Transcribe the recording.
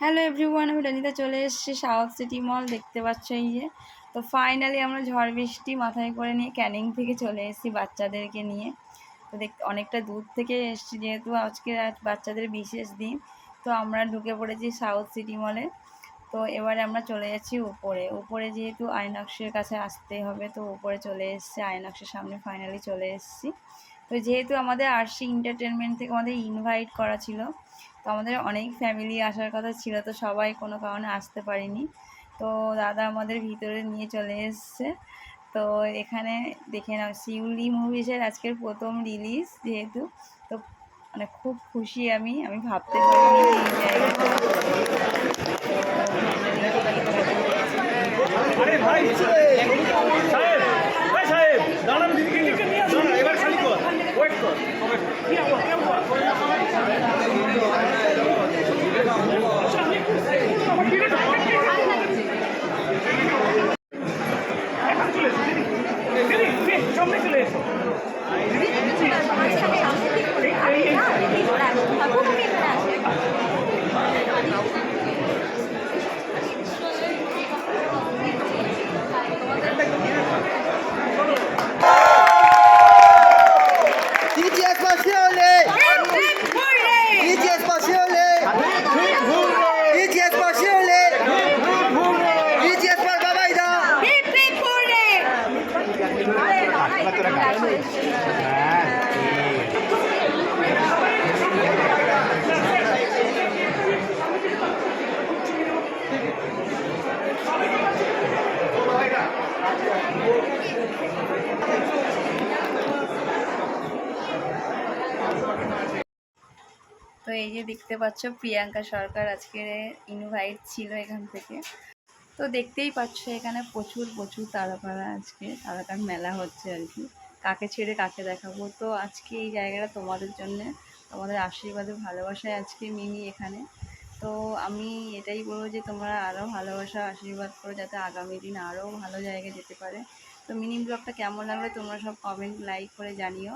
Hello everyone, আমি রনিতা চলে এসেছি সাউথ সিটি মল। দেখতে পাচ্ছ এই যে। তো ফাইনালি আমরা ঝড় বৃষ্টি মাথায় করে নিয়ে ক্যানিং থেকে চলে এসেছি বাচ্চাদেরকে নিয়ে। তো অনেকটা দূর থেকে এসেছি, যেহেতু আজকে বাচ্চাদের বিশেষ দিন। তো আমরা ঢুকে পড়েছি সাউথ সিটি মলে। তো এবারে আমরা চলে যাচ্ছি উপরে যেহেতু আইনক্সের কাছে আসতে হবে, তো উপরে চলে এসেছি, আইনক্সের সামনে ফাইনালি চলে এসেছি। তো যেহেতু আমাদের আরসি এন্টারটেনমেন্ট থেকে আমাদের ইনভাইট করা ছিল, তো আমাদের অনেক ফ্যামিলি আসার কথা ছিল, তো সবাই কোনো কারণে আসতে পারিনি। তো দাদা আমাদের ভিতরে নিয়ে চলে এসছে। তো এখানে দেখে নাও, শিউলি মুভিসের আজকের প্রথম রিলিজ যেহেতু, তো মানে খুব খুশি আমি ভাবতে পারিনি যে এই জায়গাটা। আরে ভাই সাহেব, ভাই সাহেব দাঁড়ান, দিদিকে নিয়ে আসুন, এবার খালি কর, ওয়েট কর, কি হুয়া কি হুয়া সামনে চলে এসো। তো এই যে দেখতে পাচ্ছ, প্রিয়াঙ্কা সরকার আজকে ইনভাইট ছিল এখান থেকে। তো দেখতেই পাচ্ছ এখানে প্রচুর তারাপাড়া, আজকে তারাকার মেলা হচ্ছে আর কি। কাকে ছেড়ে কাকে দেখাবো। তো আজকে এই জায়গাটা তোমাদের জন্যে, তোমাদের আশীর্বাদে ভালোবাসায় আজকে মিমি এখানে। তো আমি এটাই বলবো যে তোমরা আরও ভালোবাসা আশীর্বাদ করো, যাতে আগামী দিন আরও ভালো জায়গায় যেতে পারে। তো মিনি ব্লগটা কেমন লাগলো তোমরা সব কমেন্ট লাইক করে জানিও।